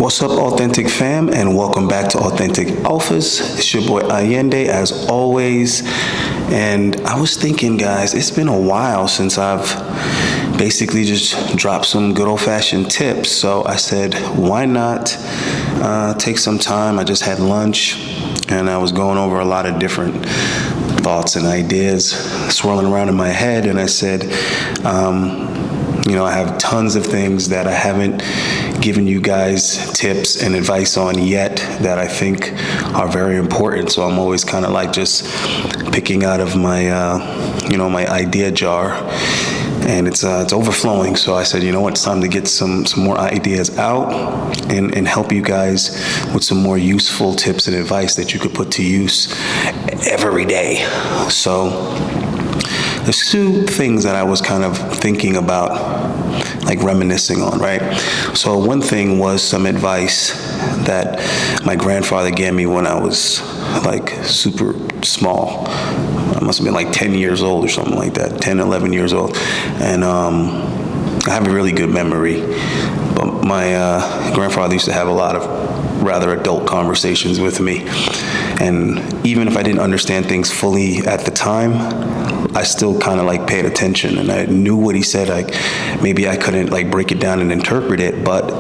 What's up, Authentic fam, and welcome back to Authentic Alphas. It's your boy Ayinde, as always. And I was thinking, guys, it's been a while since I've basically just dropped some good old-fashioned tips. So I said, why not take some time? I just had lunch, and I was going over a lot of different thoughts and ideas swirling around in my head, and I said, I have tons of things that I haven't given you guys tips and advice on yet that I think are very important. So I'm always kind of like just picking out of my, my idea jar, and it's overflowing. So I said, it's time to get some more ideas out and help you guys with some more useful tips and advice that you could put to use every day. So there's two things that I was kind of thinking about, like reminiscing on, right? So one thing was some advice that my grandfather gave me when I was like super small. I must have been like 10 years old or something like that, 10, 11 years old. And I have a really good memory, but my grandfather used to have a lot of rather adult conversations with me. And even if I didn't understand things fully at the time, I still kind of like paid attention, and I knew what he said. Like maybe I couldn't like break it down and interpret it, but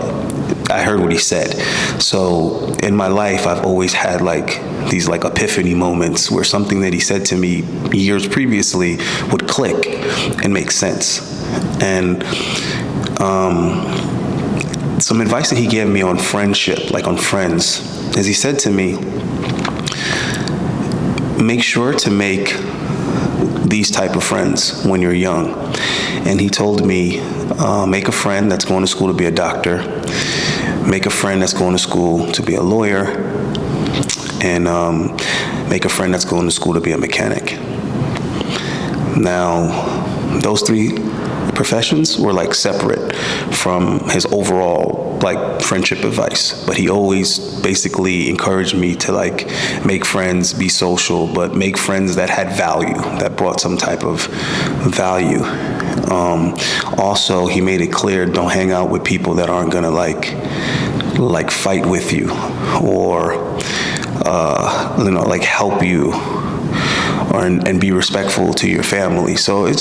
I heard what he said. So in my life, I've always had like these like epiphany moments where something that he said to me years previously would click and make sense. And some advice that he gave me on friendship, like on friends, is he said to me, make sure to make these type of friends when you're young. And he told me, make a friend that's going to school to be a doctor, make a friend that's going to school to be a lawyer, and make a friend that's going to school to be a mechanic. Now, those three professions were like separate from his overall like friendship advice, but he always basically encouraged me to like make friends, be social, but make friends that had value, that brought some type of value. Also, he made it clear, don't hang out with people that aren't gonna like fight with you or like help you and be respectful to your family. So it's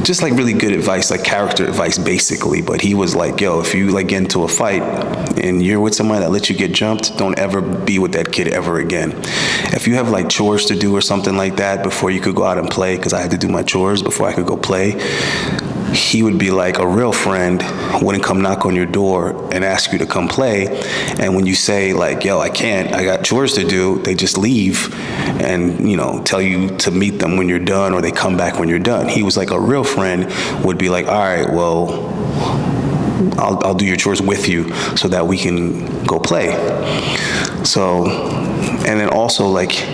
just like really good advice, like character advice basically. But he was like, yo, if you like get into a fight and you're with somebody that lets you get jumped, don't ever be with that kid ever again. If you have like chores to do or something like that before you could go out and play, because I had to do my chores before I could go play, he would be like, a real friend wouldn't come knock on your door and ask you to come play. And when you say like, yo, I can't, I got chores to do, they just leave and, tell you to meet them when you're done, or they come back when you're done. He was like, a real friend would be like, all right, well, I'll do your chores with you so that we can go play. So, and then also like,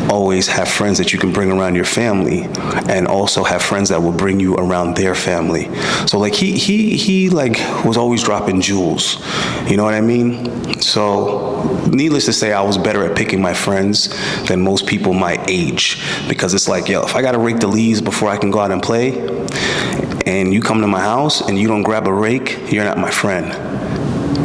always have friends that you can bring around your family, and also have friends that will bring you around their family. So like he like was always dropping jewels, you know what I mean? So needless to say, I was better at picking my friends than most people my age, because it's like, yo, if I gotta rake the leaves before I can go out and play, and you come to my house and you don't grab a rake, you're not my friend.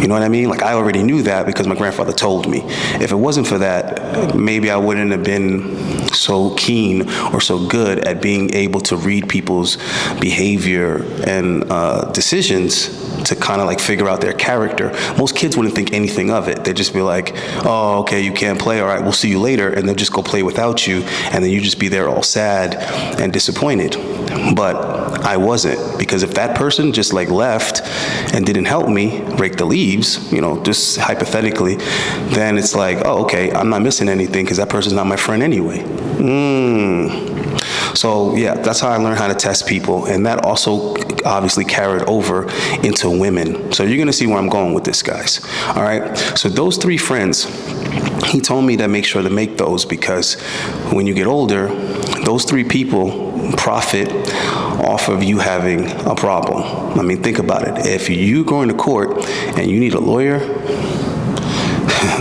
You know what I mean? Like I already knew that because my grandfather told me. If it wasn't for that, maybe I wouldn't have been so keen or so good at being able to read people's behavior and decisions to kind of like figure out their character. Most kids wouldn't think anything of it. They'd just be like, oh, okay, you can't play. All right, we'll see you later. And they'll just go play without you. And then you just be there all sad and disappointed. But I wasn't, because if that person just like left and didn't help me rake the leaves, just hypothetically, then it's like, oh, okay, I'm not missing anything because that person's not my friend anyway. So yeah, that's how I learned how to test people, and that also obviously carried over into women. So you're gonna see where I'm going with this, guys. All right, so those three friends, he told me to make sure to make those, because when you get older, those three people profit off of you having a problem. I mean, think about it. If you go into court and you need a lawyer,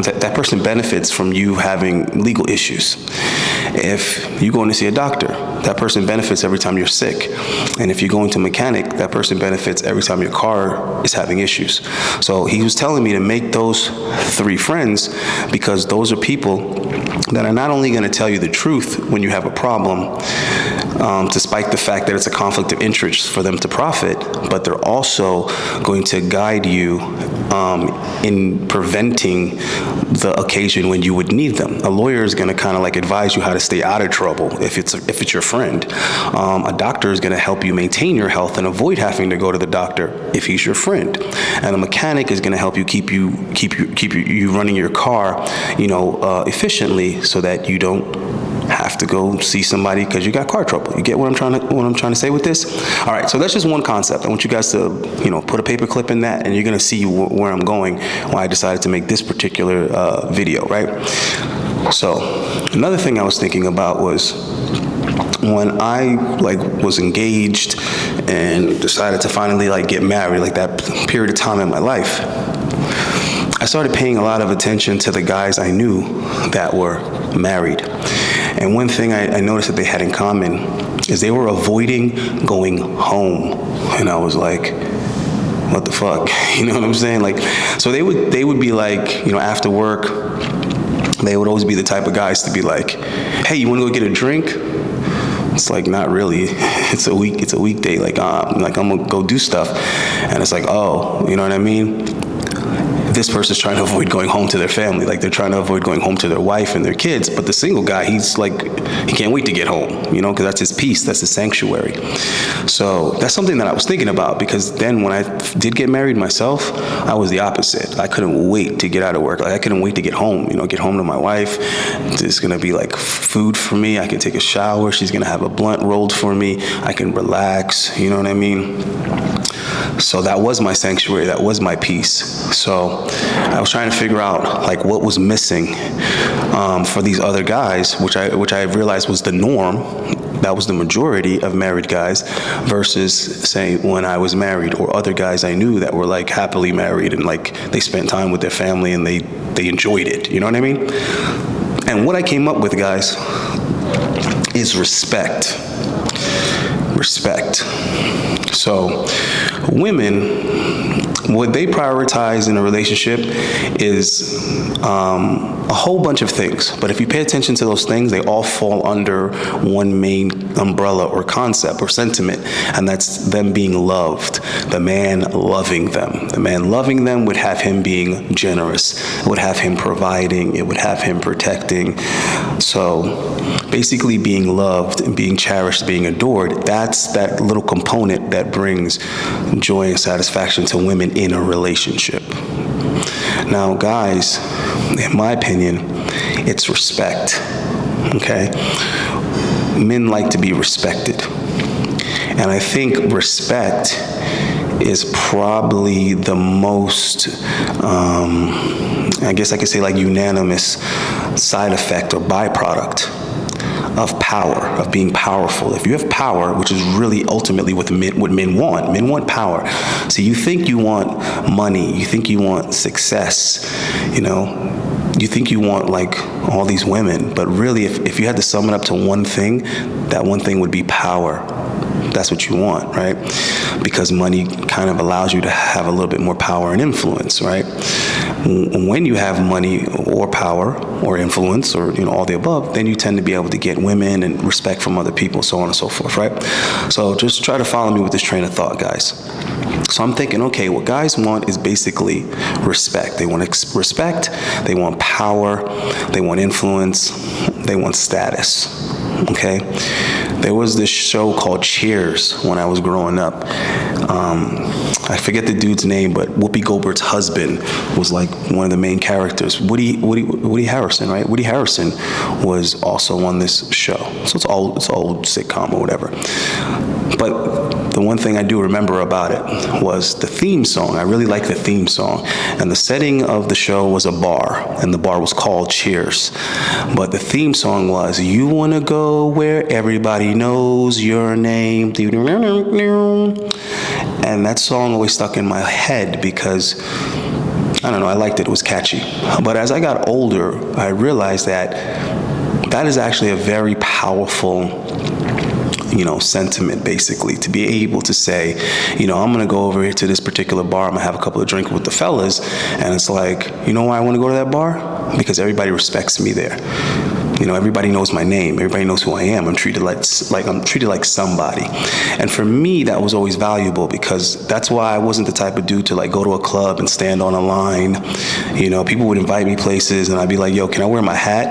that person benefits from you having legal issues. If you're going to see a doctor, that person benefits every time you're sick. And if you're going to a mechanic, that person benefits every time your car is having issues. So he was telling me to make those 3 friends, because those are people that are not only going to tell you the truth when you have a problem, despite the fact that it's a conflict of interest for them to profit, but they're also going to guide you in preventing the occasion when you would need them. A lawyer is going to kind of like advise you how to stay out of trouble if it's your friend. A doctor is going to help you maintain your health and avoid having to go to the doctor if he's your friend. And a mechanic is going to help you keep you running your car, efficiently, so that you don't have to go see somebody because you got car trouble. You get what I'm trying to say with this? All right, so that's just one concept. I want you guys to, put a paper clip in that, and you're going to see where I'm going, why I decided to make this particular video, right? So another thing I was thinking about was when I was engaged and decided to finally get married, that period of time in my life, I started paying a lot of attention to the guys I knew that were married. And one thing I noticed that they had in common is they were avoiding going home. And I was like, what the fuck? You know what I'm saying? So they would be after work, they would always be the type of guys to be like, hey, you want to go get a drink? It's not really. It's a weekday. I'm gonna go do stuff. And it's oh, you know what I mean? This person's trying to avoid going home to their family. They're trying to avoid going home to their wife and their kids. But the single guy, he's he can't wait to get home, because that's his peace, that's his sanctuary. So that's something that I was thinking about, because then when I did get married myself, I was the opposite. I couldn't wait to get out of work. I couldn't wait to get home, get home to my wife. There's gonna be food for me. I can take a shower. She's gonna have a blunt rolled for me. I can relax, you know what I mean? So that was my sanctuary, that was my peace. So I was trying to figure out what was missing for these other guys, which I realized was the norm. That was the majority of married guys, versus say when I was married, or other guys I knew that were happily married and they spent time with their family and they enjoyed it. You know what I mean? And what I came up with, guys, is respect. Respect. So women, what they prioritize in a relationship is a whole bunch of things. But if you pay attention to those things, they all fall under one main umbrella or concept or sentiment, and that's them being loved, the man loving them. The man loving them would have him being generous, it would have him providing, it would have him protecting. So basically being loved and being cherished, being adored, that's that little component that brings joy and satisfaction to women in a relationship. Now, guys, in my opinion, it's respect, okay? Men like to be respected. And I think respect is probably the most, I guess I could say unanimous side effect or byproduct of power, of being powerful. If you have power, which is really ultimately what men want. Men want power. So you think you want money, you think you want success, you think you want all these women, but really if you had to sum it up to one thing, that one thing would be power. That's what you want, right? Because money kind of allows you to have a little bit more power and influence, right? When you have money or power or influence or all the above, then you tend to be able to get women and respect from other people, so on and so forth, right? So just try to follow me with this train of thought, guys. So I'm thinking, okay, what guys want is basically respect. They want respect, they want power, they want influence, they want status, okay? There was this show called Cheers when I was growing up. I forget the dude's name, but Whoopi Goldberg's husband was one of the main characters. Woody Harrelson, right? Woody Harrelson was also on this show. So it's old sitcom or whatever. But the one thing I do remember about it was the theme song. I really like the theme song. And the setting of the show was a bar, and the bar was called Cheers. But the theme song was, "You wanna go where everybody knows your name." And that song always stuck in my head because I don't know, I liked it. It was catchy. But as I got older, I realized that that is actually a very powerful sentiment, basically, to be able to say, I'm going to go over here to this particular bar, I'm going to have a couple of drinks with the fellas, and it's like, you know why I want to go to that bar? Because everybody respects me there. Everybody knows my name. Everybody knows who I am. I'm treated like somebody. And for me, that was always valuable, because that's why I wasn't the type of dude to like go to a club and stand on a line. People would invite me places and I'd be like, yo, can I wear my hat?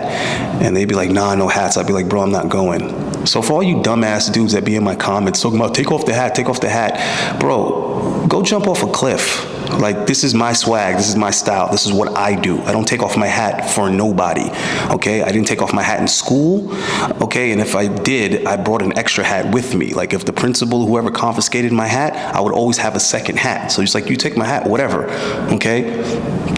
And they'd be like, nah, no hats. I'd be like, bro, I'm not going. So for all you dumbass dudes that be in my comments talking about take off the hat, bro, go jump off a cliff. Like, this is my swag, this is my style, this is what I do. I don't take off my hat for nobody, okay? I didn't take off my hat in school, okay? And if I did, I brought an extra hat with me. Like, if the principal, whoever confiscated my hat, I would always have a second hat. So it's like, you take my hat, whatever, okay?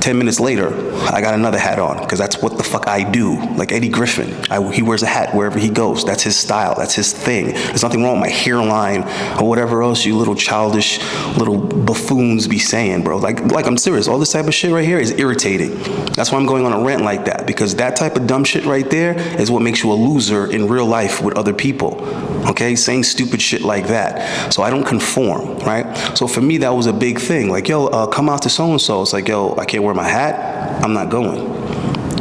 10 minutes later, I got another hat on, because that's what the fuck I do. Like Eddie Griffin, he wears a hat wherever he goes. That's his style, that's his thing. There's nothing wrong with my hairline or whatever else you little childish little buffoons be saying, bro. Like I'm serious. All this type of shit right here is irritating. That's why I'm going on a rant like that, because that type of dumb shit right there is what makes you a loser in real life with other people. Okay, saying stupid shit like that. So I don't conform, right? So for me, that was a big thing. Like, yo, come out to so-and-so. It's like, yo, I can't wear my hat. I'm not going.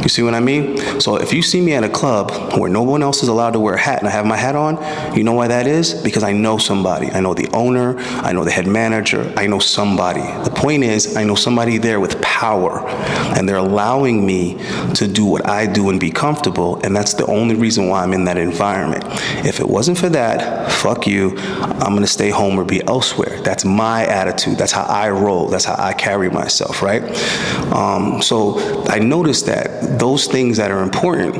You see what I mean? So if you see me at a club where no one else is allowed to wear a hat and I have my hat on, you know why that is? Because I know somebody. I know the owner, I know the head manager, I know somebody. The point is, I know somebody there with power, and they're allowing me to do what I do and be comfortable, and that's the only reason why I'm in that environment. If it wasn't for that, fuck you, I'm gonna stay home or be elsewhere. That's my attitude, that's how I roll, that's how I carry myself, right? So I noticed that those things that are important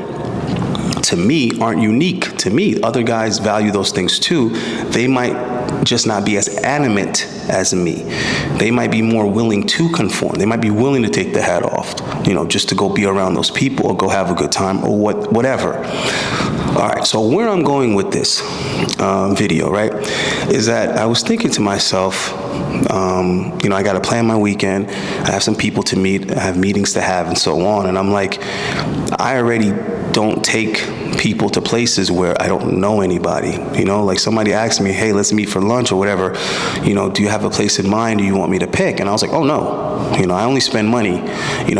to me aren't unique to me. Other guys value those things too. They might just not be as adamant as me. They might be more willing to conform. They might be willing to take the hat off, just to go be around those people or go have a good time or whatever. All right, so where I'm going with this video, right, is that I was thinking to myself, I got to plan my weekend. I have some people to meet. I have meetings to have and so on. And I'm like, I already don't take people to places where I don't know anybody. Like somebody asked me, hey, let's meet for lunch or whatever. Do you have a place in mind? Do you want me to pick? And I was like, oh, no. I only spend money,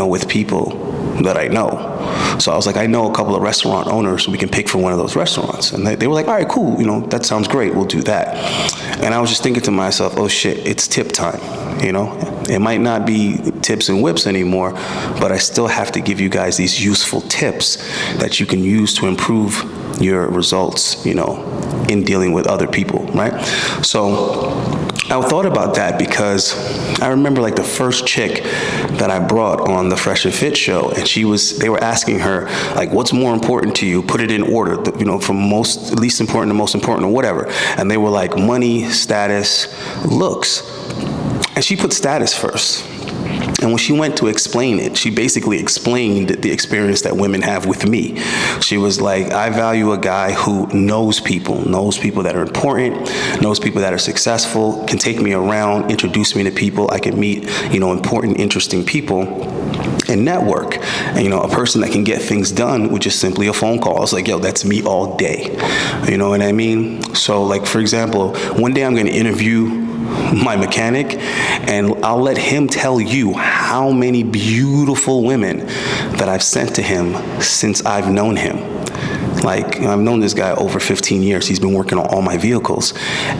with people that I know. So I was like, I know a couple of restaurant owners, so we can pick for one of those restaurants. And they were like, all right, cool, that sounds great, we'll do that. And I was just thinking to myself, oh shit, it's tip time, It might not be tips and whips anymore, but I still have to give you guys these useful tips that you can use to improve your results, in dealing with other people, right? So I thought about that because I remember like the first chick that I brought on the Fresh and Fit show, and they were asking her, like, what's more important to you? Put it in order, from least important to most important or whatever. And they were like money, status, looks. And she put status first. And when she went to explain it, she basically explained the experience that women have with me. She was like, I value a guy who knows people that are important, knows people that are successful, can take me around, introduce me to people. I can meet, important, interesting people and network. And, a person that can get things done with just simply a phone call. It's like, yo, that's me all day. You know what I mean? So, like, for example, one day I'm going to interview my mechanic, and I'll let him tell you how many beautiful women that I've sent to him since I've known him. Like, I've known this guy over 15 years. He's been working on all my vehicles.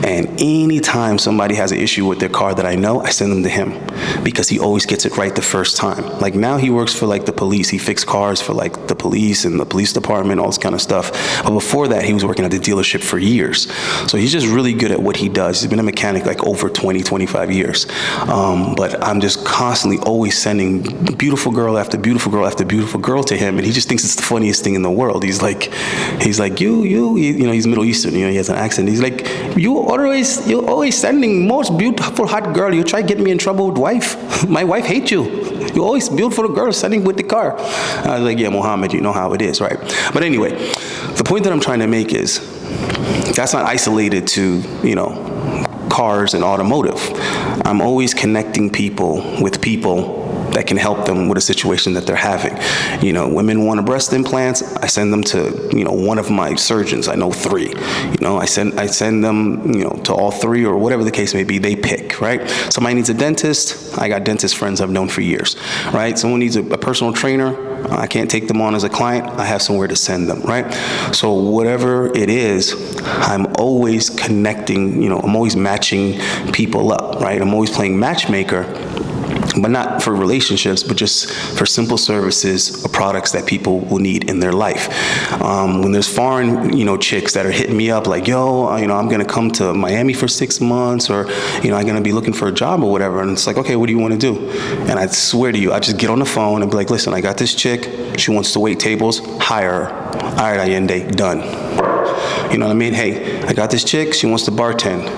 And anytime somebody has an issue with their car that I know, I send them to him because he always gets it right the first time. Like, now he works for like the police. He fixed cars for like the police and the police department, all this kind of stuff. But before that, he was working at the dealership for years. So he's just really good at what he does. He's been a mechanic like over 20, 25 years. But I'm just constantly always sending beautiful girl after beautiful girl after beautiful girl to him. And he just thinks it's the funniest thing in the world. He's like, you, he's Middle Eastern, he has an accent. He's like, you always sending most beautiful hot girl. You try to get me in trouble with wife. My wife hates you. You always beautiful girl sending with the car. I was like, yeah, Muhammad, you know how it is, right? But anyway, the point that I'm trying to make is that's not isolated to, cars and automotive. I'm always connecting people with people that can help them with a situation that they're having. You know, women want breast implants, I send them to, you know, one of my surgeons. I know 3. You know, I send them, you know, to all 3 or whatever the case may be. They pick, right? Somebody needs a dentist. I got dentist friends I've known for years, right? Someone needs a personal trainer. I can't take them on as a client. I have somewhere to send them, right? So whatever it is, I'm always connecting, you know, I'm always matching people up, right? I'm always playing matchmaker, but not for relationships, but just for simple services or products that people will need in their life. When there's foreign, you know, chicks that are hitting me up like, yo, you know, I'm gonna come to Miami for 6 months, or, you know, I'm gonna be looking for a job or whatever, and it's like, okay, what do you wanna do? And I swear to you, I just get on the phone and be like, listen, I got this chick, she wants to wait tables, hire her. All right, Allende, done. You know what I mean? Hey, I got this chick, she wants to bartend.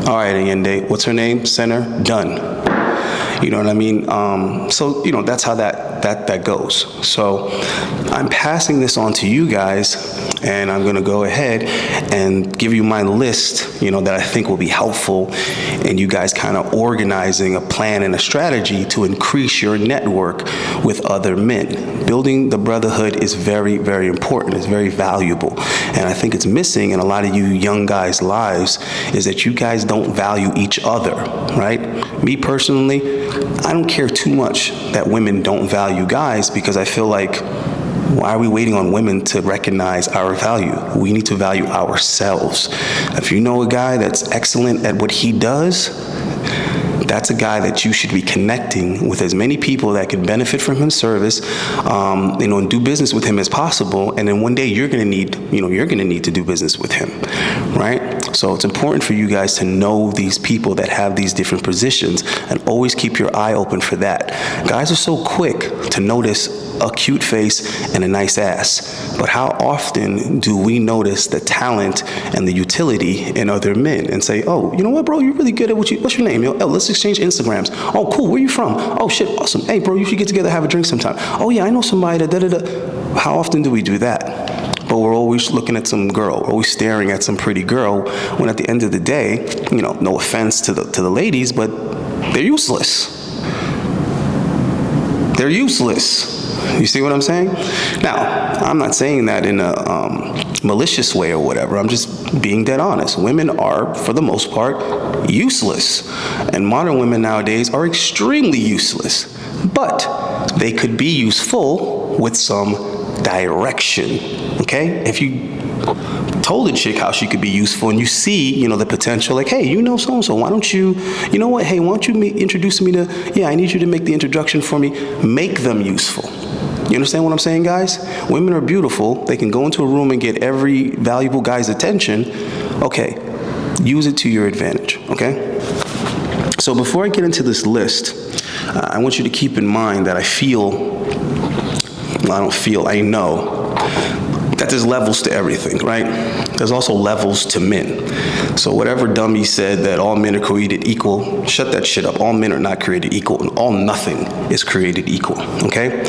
All right, Allende, what's her name? Send her, done. You know what I mean? So, you know, that's how that goes. So I'm passing this on to you guys, and I'm gonna go ahead and give you my list, you know, that I think will be helpful in you guys kind of organizing a plan and a strategy to increase your network with other men. Building the brotherhood is very, very important. It's very valuable. And I think it's missing in a lot of you young guys' lives is that you guys don't value each other, right? Me personally, I don't care too much that women don't value guys, because I feel like, why are we waiting on women to recognize our value? We need to value ourselves. If you know a guy that's excellent at what he does, that's a guy that you should be connecting with as many people that can benefit from his service, you know, and do business with him as possible. And then one day you're gonna need to do business with him, right? So it's important for you guys to know these people that have these different positions, and always keep your eye open for that. Guys are so quick to notice a cute face and a nice ass, but how often do we notice the talent and the utility in other men and say, oh, you know what, bro, you're really good at what's your name? Oh, let's exchange Instagrams. Oh, cool, where you from? Oh, shit, awesome. Hey, bro, you should get together, have a drink sometime. Oh, yeah, I know somebody that da-da-da. How often do we do that? But we're always looking at some girl, we're always staring at some pretty girl, when at the end of the day, you know, no offense to the ladies, but they're useless. They're useless. You see what I'm saying? Now, I'm not saying that in a malicious way or whatever. I'm just being dead honest. Women are, for the most part, useless. And modern women nowadays are extremely useless. But they could be useful with some direction, okay? If you told a chick how she could be useful and you see, you know, the potential, like, hey, you know so-and-so, why don't you know what, hey, why don't you introduce me to, yeah, I need you to make the introduction for me. Make them useful. You understand what I'm saying, guys? Women are beautiful. They can go into a room and get every valuable guy's attention. Okay, use it to your advantage, okay? So before I get into this list, I want you to keep in mind that I know that there's levels to everything, right? There's also levels to men. So whatever dummy said that all men are created equal, shut that shit up. All men are not created equal, and all nothing is created equal, okay?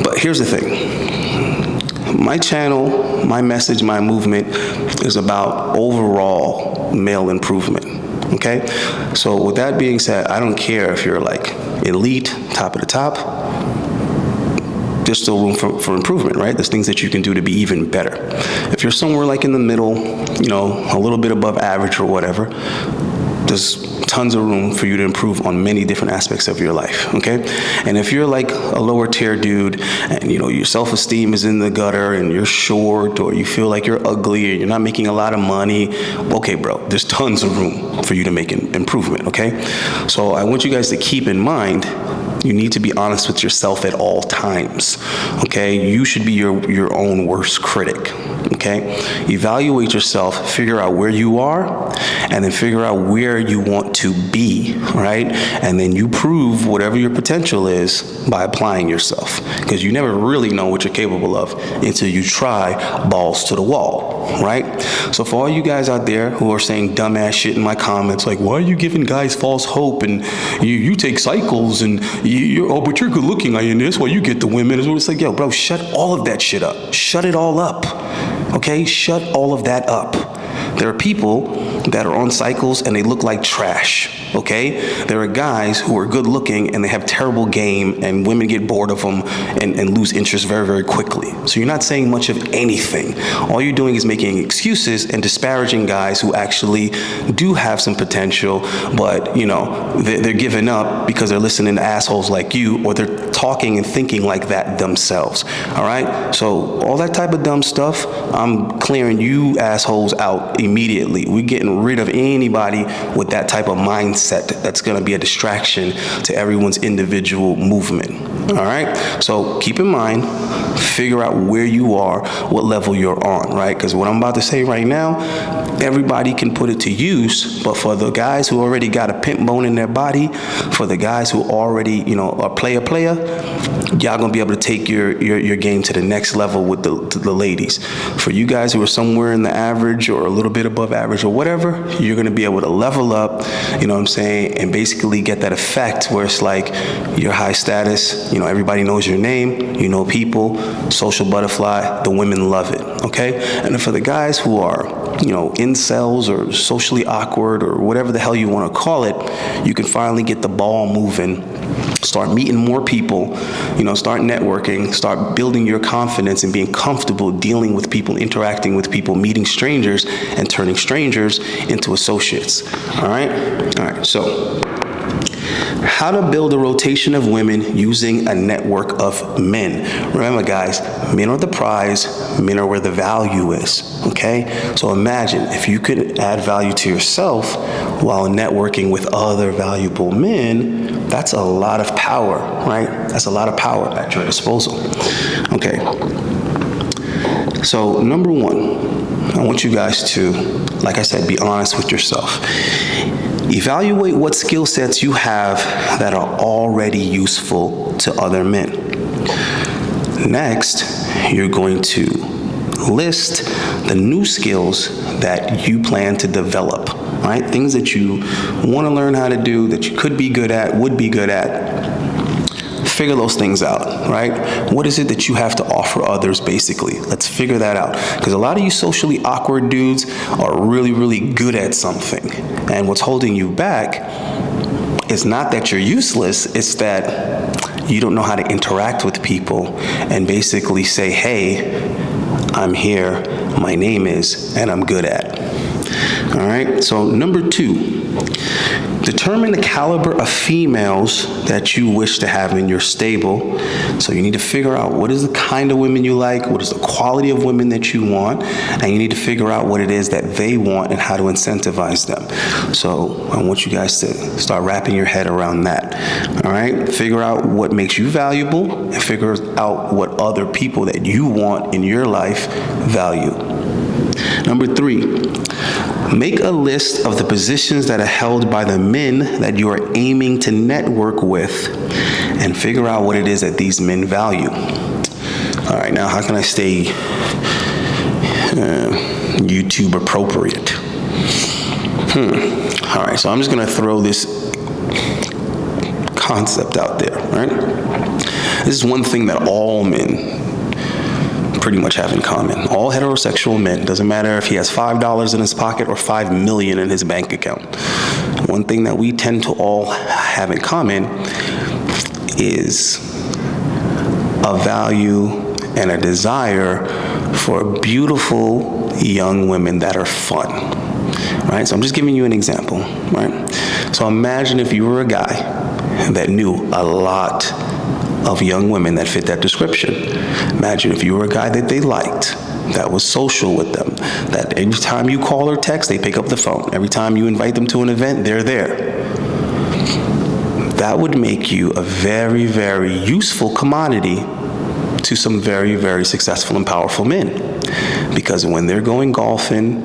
But here's the thing. My channel, my message, my movement is about overall male improvement, okay? So with that being said, I don't care if you're like elite, top of the top. There's still room for improvement, right? There's things that you can do to be even better. If you're somewhere like in the middle, you know, a little bit above average or whatever, there's tons of room for you to improve on many different aspects of your life, okay? And if you're like a lower tier dude and, you know, your self-esteem is in the gutter and you're short, or you feel like you're ugly or you're not making a lot of money, okay, bro, there's tons of room for you to make an improvement, okay? So I want you guys to keep in mind, you need to be honest with yourself at all times, okay? You should be your own worst critic, okay? Evaluate yourself, figure out where you are, and then figure out where you want to be, right? And then you prove whatever your potential is by applying yourself, because you never really know what you're capable of until you try balls to the wall, right? So for all you guys out there who are saying dumbass shit in my comments, like, why are you giving guys false hope, and you take cycles, and but you're good looking, Ayinde, that's why you get the women. It's like, yo, bro, shut all of that shit up. Shut it all up, okay? Shut all of that up. There are people that are on cycles and they look like trash, okay? There are guys who are good looking and they have terrible game and women get bored of them and lose interest very, very quickly. So you're not saying much of anything. All you're doing is making excuses and disparaging guys who actually do have some potential, but you know, they're giving up because they're listening to assholes like you, or they're talking and thinking like that themselves, all right? So all that type of dumb stuff, I'm clearing you assholes out immediately. We're getting rid of anybody with that type of mindset that's gonna be a distraction to everyone's individual movement, all right? So keep in mind, figure out where you are, what level you're on, right? Because what I'm about to say right now, everybody can put it to use, but for the guys who already got a pimp bone in their body, for the guys who already, you know, are player, y'all gonna be able to take your game to the next level with the ladies. For you guys who are somewhere in the average or a little bit above average or whatever, you're gonna be able to level up, you know what I'm saying, and basically get that effect where it's like you're high status, you know, everybody knows your name, you know people, social butterfly, the women love it, okay? And for the guys who are, you know, incels or socially awkward or whatever the hell you want to call it, you can finally get the ball moving, start meeting more people, you know, start networking, start building your confidence and being comfortable dealing with people, interacting with people, meeting strangers, and turning strangers into associates, all right? All right, so how to build a rotation of women using a network of men. Remember, guys, men are the prize, men are where the value is, okay? So imagine if you could add value to yourself while networking with other valuable men, that's a lot of power, right? That's a lot of power at your disposal, okay? So number one, I want you guys to, like I said, be honest with yourself. Evaluate what skill sets you have that are already useful to other men. Next, you're going to list the new skills that you plan to develop, right? Things that you want to learn how to do, that you could be good at, would be good at. Figure those things out, right? What is it that you have to offer others, basically? Let's figure that out. Because a lot of you socially awkward dudes are really, really good at something. And what's holding you back is not that you're useless, it's that you don't know how to interact with people and basically say, hey, I'm here, my name is, and I'm good at. All right, so number two, determine the caliber of females that you wish to have in your stable. So you need to figure out what is the kind of women you like, what is the quality of women that you want, and you need to figure out what it is that they want and how to incentivize them. So I want you guys to start wrapping your head around that. All right, figure out what makes you valuable and figure out what other people that you want in your life value. Number three, make a list of the positions that are held by the men that you are aiming to network with and figure out what it is that these men value. All right, now how can I stay YouTube appropriate? All right, so I'm just gonna throw this concept out there, right? This is one thing that all men pretty much have in common. All heterosexual men, doesn't matter if he has $5 in his pocket or $5 million in his bank account. One thing that we tend to all have in common is a value and a desire for beautiful young women that are fun, right? So I'm just giving you an example, right? So imagine if you were a guy that knew a lot of young women that fit that description. Imagine if you were a guy that they liked, that was social with them, that every time you call or text, they pick up the phone. Every time you invite them to an event, they're there. That would make you a very, very useful commodity to some very, very successful and powerful men. Because when they're going golfing,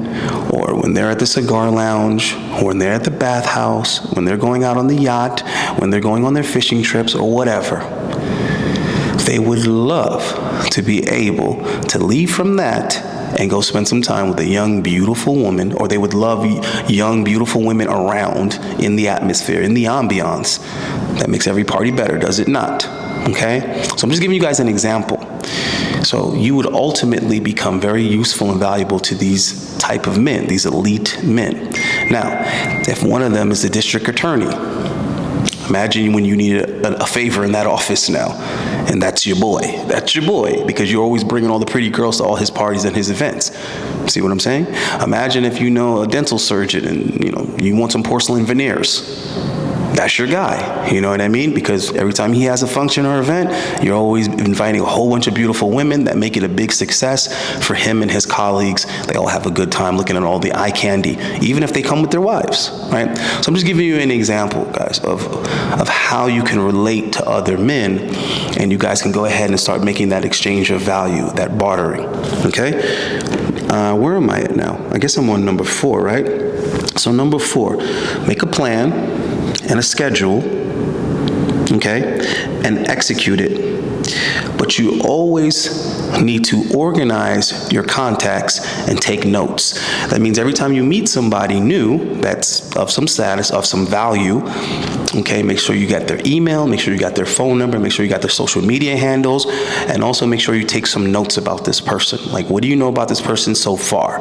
or when they're at the cigar lounge, or when they're at the bathhouse, when they're going out on the yacht, when they're going on their fishing trips, or whatever, they would love to be able to leave from that and go spend some time with a young, beautiful woman, or they would love young, beautiful women around in the atmosphere, in the ambiance. That makes every party better, does it not? Okay? So I'm just giving you guys an example. So you would ultimately become very useful and valuable to these types type of men, these elite men. Now, if one of them is the district attorney, imagine when you need a favor in that office now, and that's your boy. That's your boy, because you're always bringing all the pretty girls to all his parties and his events. See what I'm saying? Imagine if you know a dental surgeon and you want some porcelain veneers. That's your guy, you know what I mean? Because every time he has a function or event, you're always inviting a whole bunch of beautiful women that make it a big success for him and his colleagues. They all have a good time looking at all the eye candy, even if they come with their wives, right? So I'm just giving you an example, guys, of how you can relate to other men, and you guys can go ahead and start making that exchange of value, that bartering, okay? Where am I at now? I guess I'm on number 4, right? So number 4, make a plan and a schedule, okay, and execute it. But you always need to organize your contacts and take notes. That means every time you meet somebody new that's of some status, of some value, okay, make sure you got their email, make sure you got their phone number, make sure you got their social media handles, and also make sure you take some notes about this person. Like, what do you know about this person so far?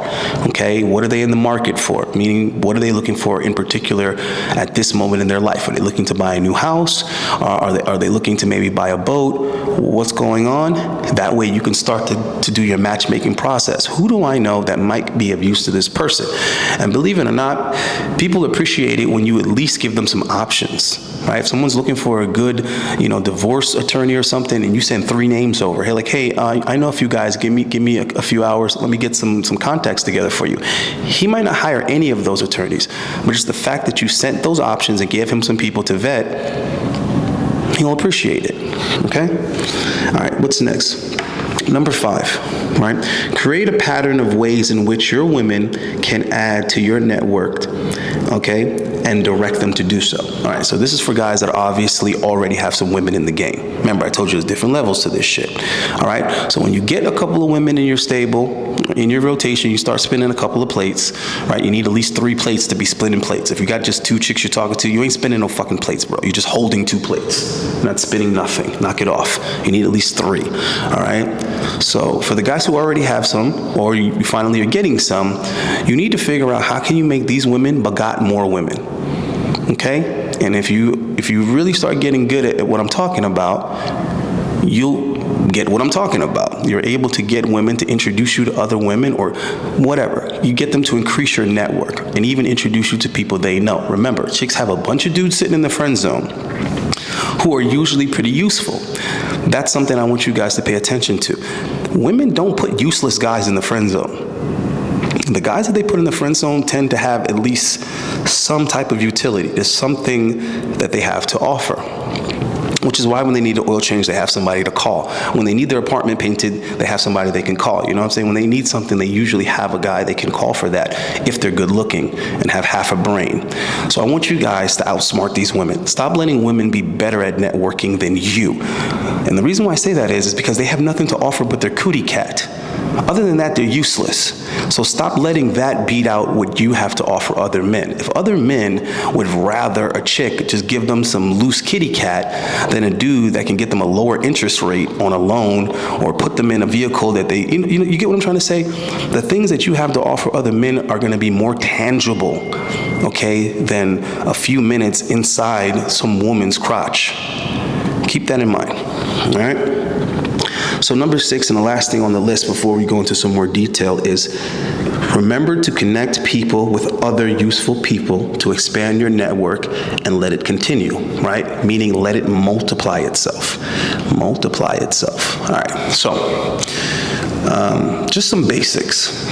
Okay, what are they in the market for? Meaning, what are they looking for in particular at this moment in their life? Are they looking to buy a new house? Are they looking to maybe buy a boat? What's going on? That way you can start to do your matchmaking process. Who do I know that might be of use to this person? And believe it or not, people appreciate it when you at least give them some options, right? If someone's looking for a good, divorce attorney or something, and you send 3 names over, hey, I know a few guys, give me a few hours, let me get some contacts together for you. He might not hire any of those attorneys, but just the fact that you sent those options and gave him some people to vet, he'll appreciate it, okay? All right, what's next? Number 5, right? Create a pattern of ways in which your women can add to your network, okay, and direct them to do so. All right, so this is for guys that obviously already have some women in the game. Remember, I told you there's different levels to this shit. All right, so when you get a couple of women in your stable, in your rotation, you start spinning a couple of plates, right? You need at least 3 plates to be splitting plates. If you got just 2 chicks you're talking to, you ain't spinning no fucking plates, bro. You're just holding 2 plates. You're not spinning nothing. Knock it off. You need at least 3, all right? So for the guys who already have some, or you finally are getting some, you need to figure out how can you make these women begot more women, okay? And if you really start getting good at what I'm talking about, you'll get what I'm talking about. You're able to get women to introduce you to other women or whatever. You get them to increase your network and even introduce you to people they know. Remember, chicks have a bunch of dudes sitting in the friend zone who are usually pretty useful. That's something I want you guys to pay attention to. Women don't put useless guys in the friend zone. The guys that they put in the friend zone tend to have at least some type of utility. There's something that they have to offer, which is why when they need an oil change, they have somebody to call. When they need their apartment painted, they have somebody they can call. You know what I'm saying? When they need something, they usually have a guy they can call for that if they're good looking and have half a brain. So I want you guys to outsmart these women. Stop letting women be better at networking than you. And the reason why I say that is because they have nothing to offer but their cootie cat. Other than that, they're useless. So stop letting that beat out what you have to offer other men. If other men would rather a chick just give them some loose kitty cat than a dude that can get them a lower interest rate on a loan or put them in a vehicle that they, you get what I'm trying to say? The things that you have to offer other men are going to be more tangible, okay, than a few minutes inside some woman's crotch. Keep that in mind, all right? So number 6, and the last thing on the list before we go into some more detail, is remember to connect people with other useful people to expand your network and let it continue, right? Meaning let it multiply itself. Multiply itself. All right, so just some basics.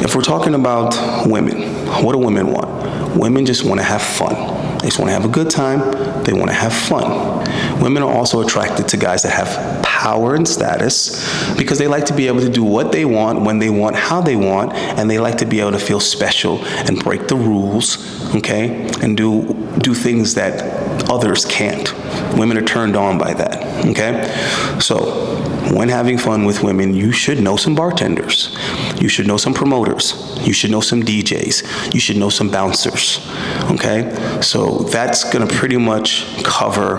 If we're talking about women, what do women want? Women just want to have fun. They just want to have a good time. They want to have fun. Women are also attracted to guys that have power and status because they like to be able to do what they want, when they want, how they want, and they like to be able to feel special and break the rules, okay, and do things that others can't. Women are turned on by that, okay? So when having fun with women, you should know some bartenders. You should know some promoters. You should know some DJs. You should know some bouncers, okay? So that's gonna pretty much cover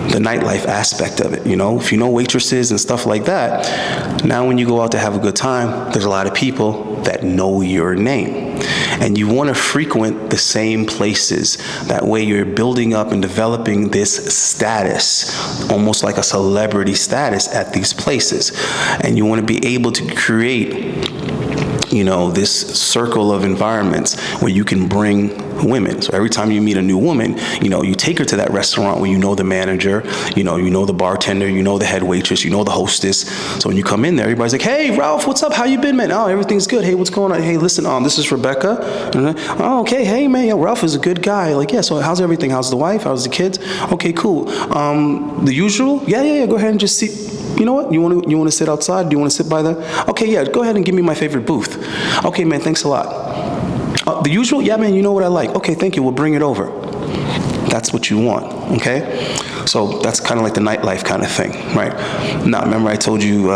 the nightlife aspect of it, you know? If you know waitresses and stuff like that, now when you go out to have a good time, there's a lot of people that know your name. And you want to frequent the same places. That way you're building up and developing this status, almost like a celebrity status at these places. And you want to be able to create, you know, this circle of environments where you can bring women. So every time you meet a new woman, you know, you take her to that restaurant where you know the manager, you know the bartender, you know the head waitress, you know the hostess. So when you come in there, everybody's like, hey, Ralph, what's up? How you been, man? Oh, everything's good. Hey, what's going on? Hey, listen, this is Rebecca. Oh, okay. Hey, man, yo, Ralph is a good guy. Like, yeah, so how's everything? How's the wife? How's the kids? Okay, cool. The usual? Yeah. Go ahead and just sit. You know what? You want to sit outside? Do you want to sit by the? Okay, yeah. Go ahead and give me my favorite booth. Okay, man. Thanks a lot. The usual? Yeah, man. You know what I like. Okay, thank you. We'll bring it over. That's what you want. Okay. So that's kind of like the nightlife kind of thing, right? Now, remember I told you,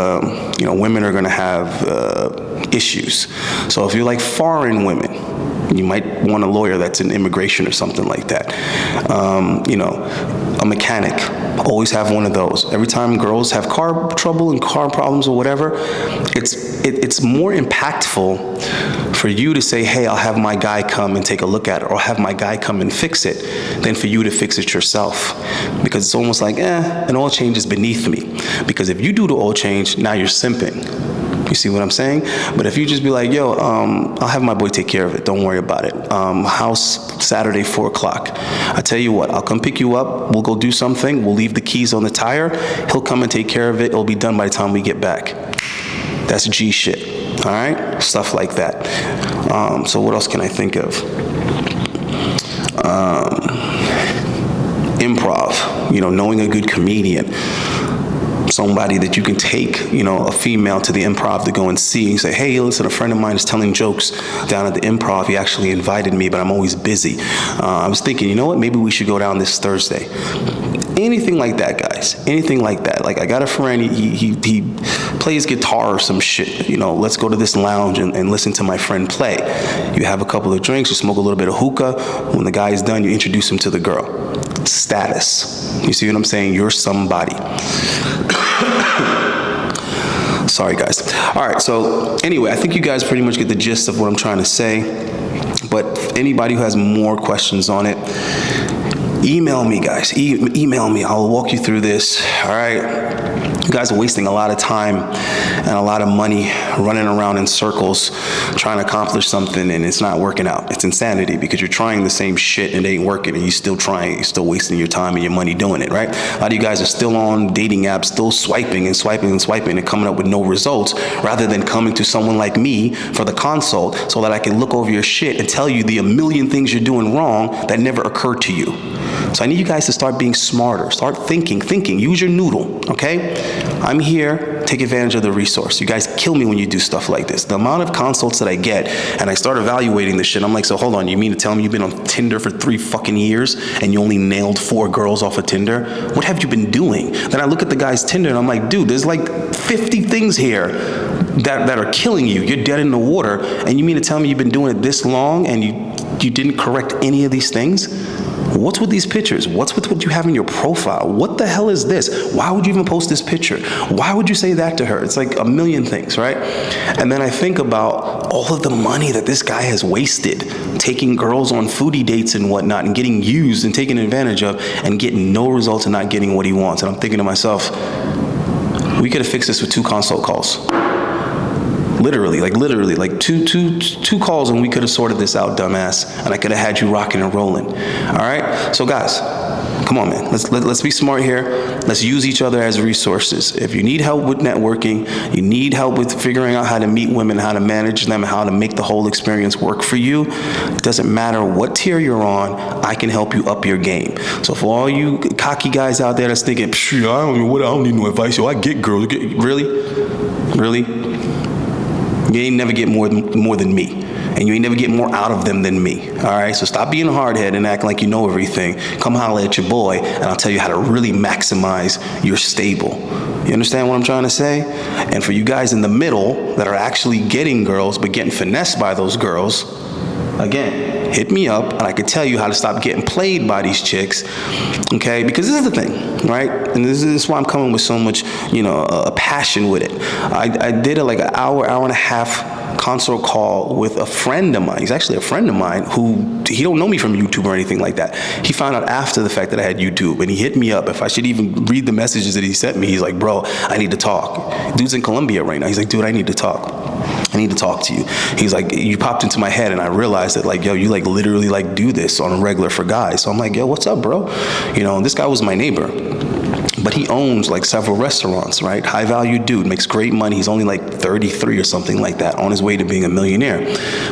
you know, women are going to have issues. So if you're like foreign women, you might want a lawyer that's in immigration or something like that. You know, a mechanic, always have one of those. Every time girls have car trouble and car problems or whatever, it's more impactful for you to say, hey, I'll have my guy come and take a look at it, or have my guy come and fix it, than for you to fix it yourself. Because it's almost like, an oil change is beneath me. Because if you do the oil change, now you're simping. You see what I'm saying? But if you just be like, yo, I'll have my boy take care of it. Don't worry about it. House Saturday, 4 o'clock. I tell you what, I'll come pick you up. We'll go do something. We'll leave the keys on the tire. He'll come and take care of it. It'll be done by the time we get back. That's G shit. All right? Stuff like that. So what else can I think of? Improv. You know, knowing a good comedian. Somebody that you can take, you know, a female to the improv to go and see and say, hey, listen, a friend of mine is telling jokes down at the improv. He actually invited me, but I'm always busy. I was thinking, you know what, maybe we should go down this Thursday. Anything like that, guys. Anything like that. Like, I got a friend, he plays guitar or some shit. You know, let's go to this lounge and listen to my friend play. You have a couple of drinks, you smoke a little bit of hookah. When the guy is done, you introduce him to the girl. Status. You see what I'm saying? You're somebody. Sorry, guys. All right, so anyway, I think you guys pretty much get the gist of what I'm trying to say. But anybody who has more questions on it, email me, guys. Email me. I'll walk you through this. All right. You guys are wasting a lot of time and a lot of money running around in circles trying to accomplish something, and it's not working out. It's insanity, because you're trying the same shit and it ain't working, and you're still trying. You're still wasting your time and your money doing it, right? A lot of you guys are still on dating apps, still swiping and swiping and swiping and coming up with no results, rather than coming to someone like me for the consult so that I can look over your shit and tell you the a million things you're doing wrong that never occurred to you. So I need you guys to start being smarter. Start thinking. Use your noodle, okay? I'm here. Take advantage of the resource. You guys kill me when you do stuff like this. The amount of consults that I get, and I start evaluating this shit, I'm like, so hold on, you mean to tell me you've been on Tinder for 3 fucking years and you only nailed 4 girls off of Tinder? What have you been doing? Then I look at the guy's Tinder and I'm like, dude, there's like 50 things here that are killing you. You're dead in the water, and you mean to tell me you've been doing it this long and you didn't correct any of these things? What's with these pictures? What's with what you have in your profile? What the hell is this? Why would you even post this picture? Why would you say that to her? It's like a million things, right? And then I think about all of the money that this guy has wasted taking girls on foodie dates and whatnot, and getting used and taken advantage of, and getting no results and not getting what he wants. And I'm thinking to myself, we could have fixed this with 2 consult calls. Literally, like two calls, and we could have sorted this out, dumbass, and I could have had you rocking and rolling. All right? So guys, come on, man. Let's be smart here. Let's use each other as resources. If you need help with networking, you need help with figuring out how to meet women, how to manage them, how to make the whole experience work for you, it doesn't matter what tier you're on, I can help you up your game. So for all you cocky guys out there that's thinking, I don't need no advice, yo, I get girls. Really? You ain't never get more than me. And you ain't never get more out of them than me. All right? So stop being a hardhead and acting like you know everything. Come holler at your boy, and I'll tell you how to really maximize your stable. You understand what I'm trying to say? And for you guys in the middle that are actually getting girls but getting finessed by those girls, again, hit me up and I can tell you how to stop getting played by these chicks, okay? Because this is the thing, right? And this is why I'm coming with so much, passion with it. I did like an hour and a half consult call with a friend of mine. He's actually a friend of mine who, he don't know me from YouTube or anything like that. He found out after the fact that I had YouTube, and he hit me up if I should even read the messages that he sent me. He's like, bro, I need to talk. Dude's in Colombia right now. He's like, dude, I need to talk. I need to talk to you. He's like, you popped into my head and I realized that like, yo, you like literally like do this on a regular for guys. So I'm like, yo, what's up, bro? This guy was my neighbor. But he owns like several restaurants, right? High value dude, makes great money. He's only like 33 or something like that, on his way to being a millionaire.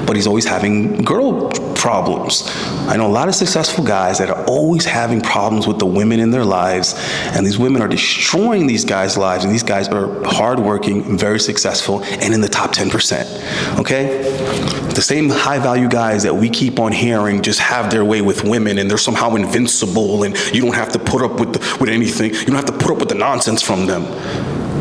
But he's always having girl problems. I know a lot of successful guys that are always having problems with the women in their lives, and these women are destroying these guys' lives, and these guys are hardworking, very successful, and in the top 10%, okay? The same high value guys that we keep on hearing just have their way with women, and they're somehow invincible, and you don't have to put up with anything. You don't have to put up with the nonsense from them.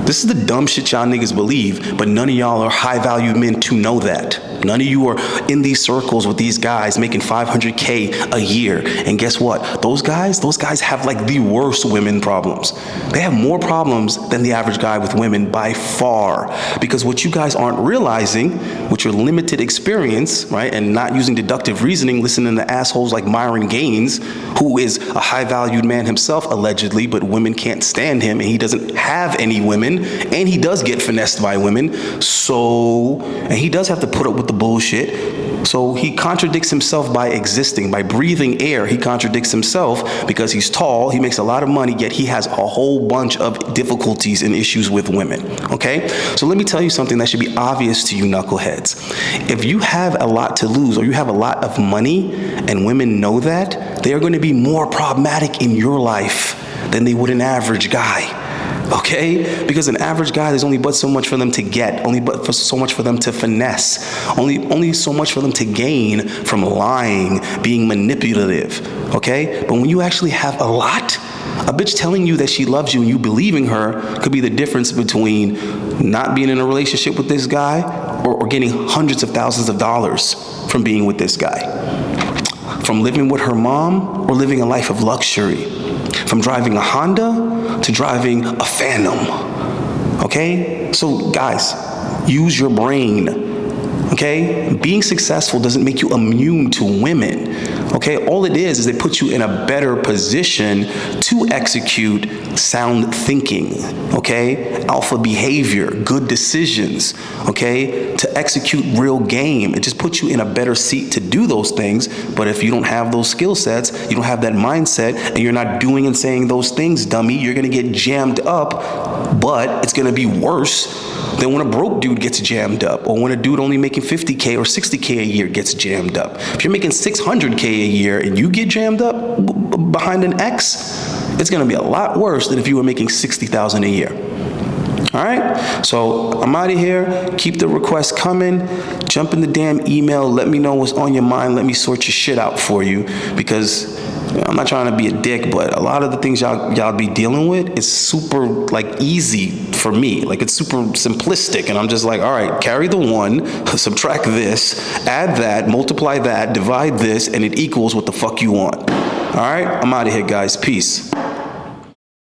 This is the dumb shit y'all niggas believe, but none of y'all are high value men to know that. None of you are in these circles with these guys making $500K a year. And guess what? Those guys have like the worst women problems. They have more problems than the average guy with women by far. Because what you guys aren't realizing, with your limited experience, right, and not using deductive reasoning, listening to assholes like Myron Gaines, who is a high valued man himself, allegedly, but women can't stand him, and he doesn't have any women, and he does get finessed by women. And he does have to put up with the bullshit. So he contradicts himself by existing, by breathing air. He contradicts himself because he's tall, he makes a lot of money, yet he has a whole bunch of difficulties and issues with women, okay? So let me tell you something that should be obvious to you knuckleheads. If you have a lot to lose, or you have a lot of money, and women know that, they are going to be more problematic in your life than they would an average guy. Okay? Because an average guy, there's only but so much for them to get, only but so much for them to finesse, only so much for them to gain from lying, being manipulative. Okay? But when you actually have a lot, a bitch telling you that she loves you and you believing her could be the difference between not being in a relationship with this guy or getting hundreds of thousands of dollars from being with this guy. From living with her mom or living a life of luxury. From driving a Honda to driving a Phantom, okay? So guys, use your brain, okay? Being successful doesn't make you immune to women, okay? All it is they put you in a better position to execute sound thinking, okay? Alpha behavior, good decisions, okay? To execute real game. It just puts you in a better seat to do those things. But if you don't have those skill sets, you don't have that mindset, and you're not doing and saying those things, dummy, you're gonna get jammed up, but it's gonna be worse than when a broke dude gets jammed up, or when a dude only making 50K or 60K a year gets jammed up. If you're making 600K a year and you get jammed up behind an X, it's gonna be a lot worse than if you were making 60,000 a year. All right, so I'm out of here. Keep the requests coming. Jump in the damn email. Let me know what's on your mind. Let me sort your shit out for you, because I'm not trying to be a dick, but a lot of the things y'all be dealing with is super like easy for me. Like it's super simplistic, and I'm just like, all right, carry the one, subtract this, add that, multiply that, divide this, and it equals what the fuck you want. All right, I'm out of here, guys. Peace.